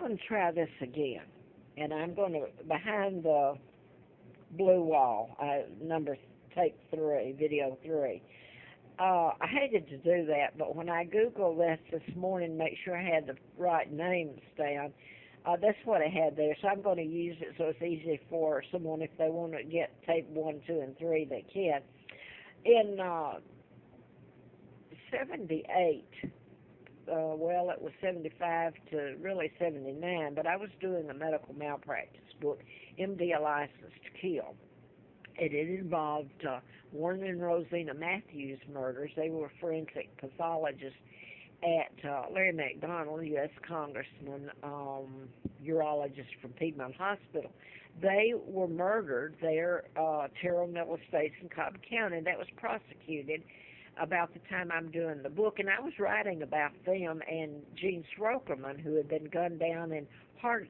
going to try this again. And I'm going to, behind the blue wall, number tape 3, video 3. I hated to do that, but when I Googled this morning, make sure I had the right names down, that's what I had there. So I'm going to use it so it's easy for someone, if they want to get tape 1, 2, and 3, they can. In 78, well, it was 75 to really 79, but I was doing a medical malpractice book, MD A License to Kill. It involved Warren and Rosina Matthews murders. They were forensic pathologists at Larry McDonald, U.S. Congressman, urologist from Piedmont Hospital. They were murdered there, Terrell Mill Estates in Cobb County. That was prosecuted about the time I'm doing the book, and I was writing about them and Gene Srokerman, who had been gunned down in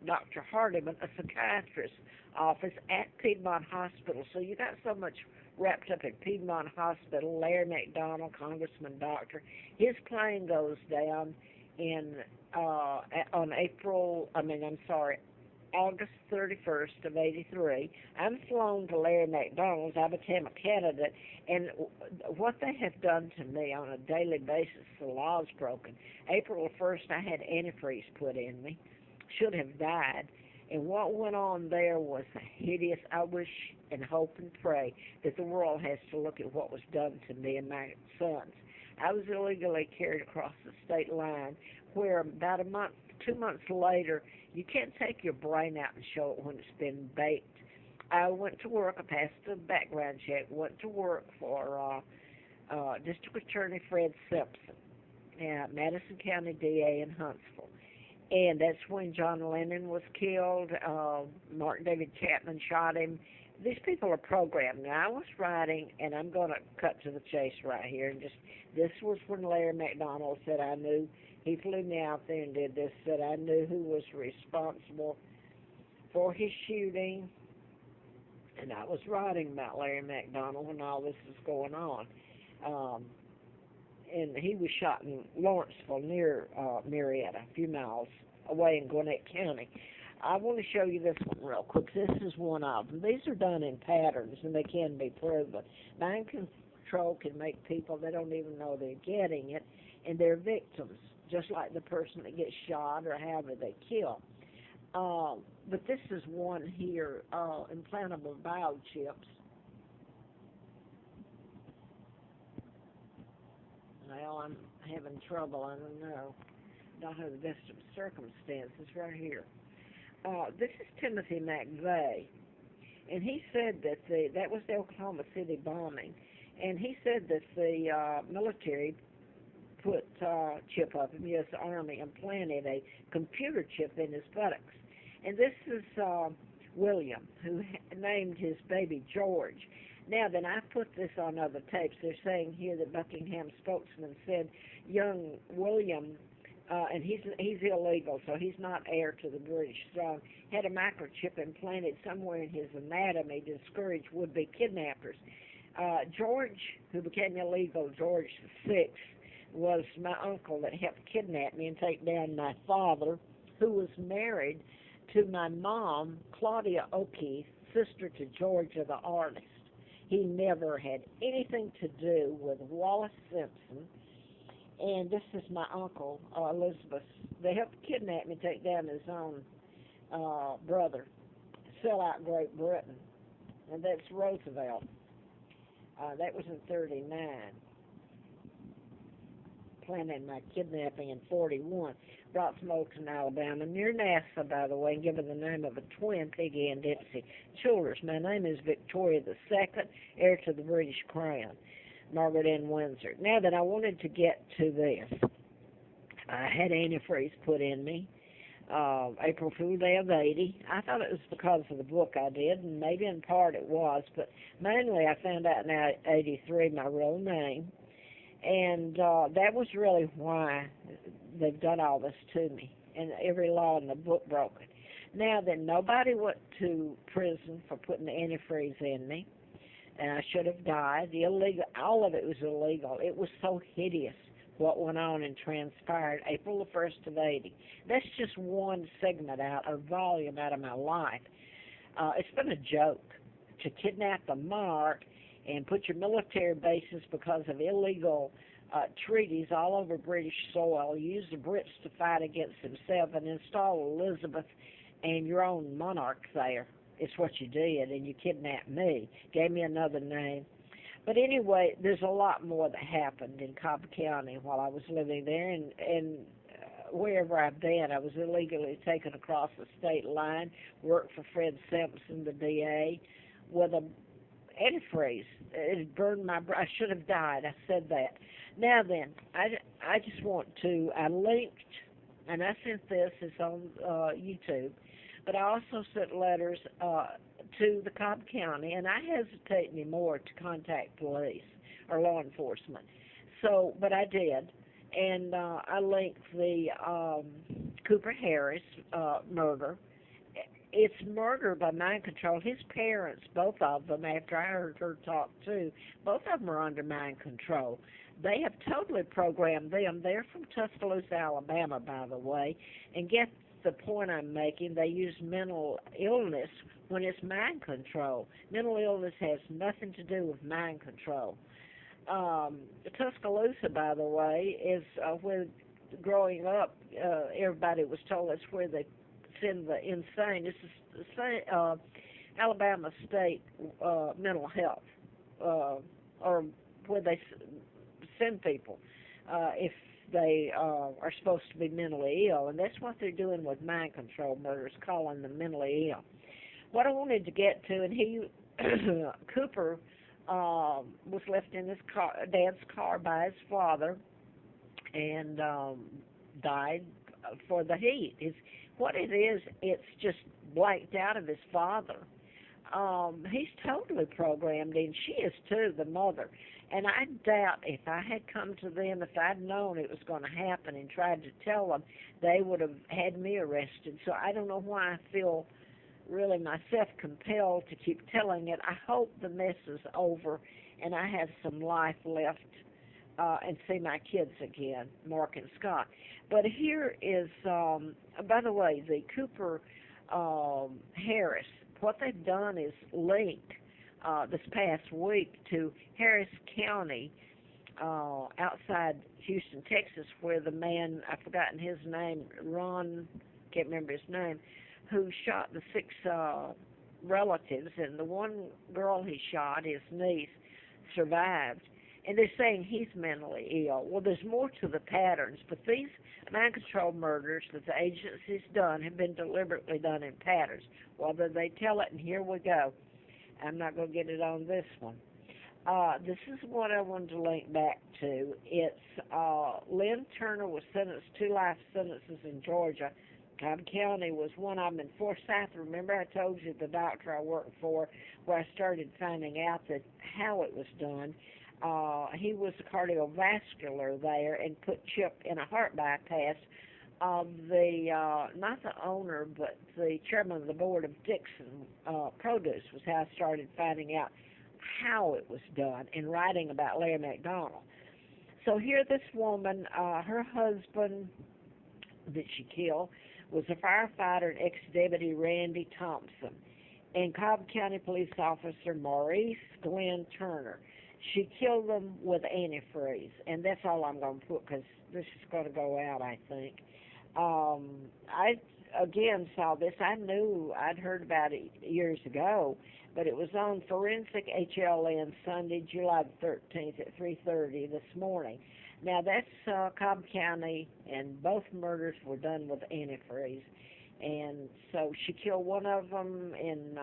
Dr. Hardiman, a psychiatrist's office at Piedmont Hospital. So you got so much wrapped up in Piedmont Hospital. Larry McDonald, Congressman Doctor, his plane goes down in August 31st of 83. I'm flown to Larry McDonald's. I became a candidate, and what they have done to me on a daily basis, the law's broken. April 1st, I had antifreeze put in me. Should have died. And what went on there was hideous. I wish and hope and pray that the world has to look at what was done to me and my sons. I was illegally carried across the state line, where about 2 months later, you can't take your brain out and show it when it's been baked. I went to work. I passed a background check. Went to work for District Attorney Fred Simpson, Madison County DA in Huntsville. And that's when John Lennon was killed. Martin David Chapman shot him. These people are programmed. Now, I was writing, and I'm going to cut to the chase right here. And this was when Larry McDonald said, I knew, he flew me out there and did this, said I knew who was responsible for his shooting. And I was writing about Larry McDonald when all this was going on. And he was shot in Lawrenceville near Marietta, a few miles away in Gwinnett County. I want to show you this one real quick. This is one of them. These are done in patterns, and they can be proven. Mind control can make people, they don't even know they're getting it, and they're victims, just like the person that gets shot or however they kill. But this is one here, implantable biochips. Well, I'm having trouble. I don't have the best of circumstances right here. This is Timothy McVeigh, and he said that that was the Oklahoma City bombing, and he said that the military put chip up in the U.S. Army, implanted a computer chip in his buttocks. And this is William, who named his baby George. Now, then I put this on other tapes. They're saying here that Buckingham spokesman said young William, and he's illegal, so he's not heir to the British throne, had a microchip implanted somewhere in his anatomy to discourage would-be kidnappers. George, who became illegal, George VI, was my uncle that helped kidnap me and take down my father, who was married to my mom, Claudia O'Keefe, sister to Georgia the artist. He never had anything to do with Wallace Simpson. And this is my uncle, Elizabeth. They helped kidnap me, take down his own brother, sell out Great Britain. And that's Roosevelt. That was in 39. Planning my kidnapping in 41. Brought from Oakland, Alabama, near NASA, by the way, and given the name of a twin, Peggy and Dipsy Childers. My name is Victoria II, heir to the British Crown, Margaret Ann Windsor. Now that I wanted to get to this, I had antifreeze put in me, April Fool Day of 80. I thought it was because of the book I did, and maybe in part it was, but mainly I found out in 83 my real name. And that was really why they've done all this to me, and every law in the book broken. Now that nobody went to prison for putting the antifreeze in me, and I should have died. Illegal, all of it was illegal. It was so hideous what went on and transpired April the 1st of 80. That's just one segment out, a volume out of my life. It's been a joke to kidnap the monarch and put your military bases because of illegal treaties all over British soil, use the Brits to fight against themselves, and install Elizabeth and your own monarch there. It's what you did, and you kidnapped me, gave me another name. But anyway, there's a lot more that happened in Cobb County while I was living there, and wherever I've been, I was illegally taken across the state line, worked for Fred Simpson, the DA, with a antifreeze. It burned my I should have died. I said that. Now then, I just want to, I linked, and I sent this, it's on YouTube, but I also sent letters to the Cobb County, and I hesitate anymore to contact police or law enforcement. So, but I did, and I linked the Cooper Harris murder. It's murder by mind control. His parents, both of them, after I heard her talk too, both of them are under mind control. They have totally programmed them. They're from Tuscaloosa, Alabama, by the way, and get the point I'm making. They use mental illness when it's mind control. Mental illness has nothing to do with mind control. Tuscaloosa, by the way, is where growing up, everybody was told that's where they send the insane. This is the Alabama State mental health, or where they send people if they are supposed to be mentally ill, and that's what they're doing with mind control murders, calling them mentally ill. What I wanted to get to, and he, Cooper, was left in his dad's car by his father, and died for the heat. What it is, it's just blanked out of his father. He's totally programmed, and she is too, the mother. And I doubt if I had come to them, if I'd known it was going to happen and tried to tell them, they would have had me arrested. So I don't know why I feel really myself compelled to keep telling it. I hope the mess is over and I have some life left and see my kids again, Mark and Scott. But here is, by the way, the Cooper Harris, what they've done is linked this past week to Harris County outside Houston, Texas, where the man, I've forgotten his name, Ron, can't remember his name, who shot the 6 relatives, and the one girl he shot, his niece, survived. And they're saying he's mentally ill. Well, there's more to the patterns, but these mind control murders that the agency's done have been deliberately done in patterns. Whether they tell it, and here we go. I'm not going to get it on this one. This is what I wanted to link back to. It's Lynn Turner was sentenced 2 life sentences in Georgia. Cobb County was one of them. In Forsyth, remember I told you the doctor I worked for, where I started finding out that how it was done. He was cardiovascular there and put Chip in a heart bypass of the, not the owner, but the chairman of the board of Dixon Produce was how I started finding out how it was done and writing about Larry McDonald. So here this woman, her husband that she killed was a firefighter and ex-deputy Randy Thompson and Cobb County Police Officer Maurice Glenn Turner. She killed them with antifreeze, and that's all I'm going to put because this is going to go out, I think. I, again, saw this. I knew I'd heard about it years ago, but it was on Forensic HLN Sunday, July the 13th at 3:30 this morning. Now, that's Cobb County, and both murders were done with antifreeze. And so she killed one of them in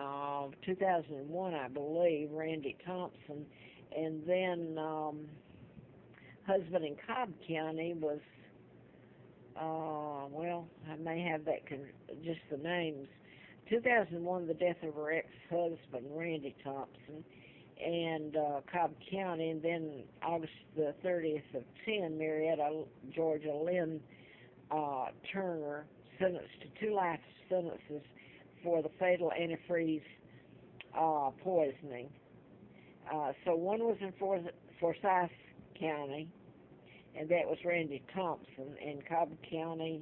2001, I believe, Randy Thompson. And then husband in Cobb County was, well, I may have that, just the names. 2001, the death of her ex-husband, Randy Thompson, and Cobb County. And then August the 30th of 10, Marietta, Georgia, Lynn Turner, sentenced to 2 life sentences for the fatal antifreeze poisoning. So one was in Forsyth County, and that was Randy Thompson in Cobb County.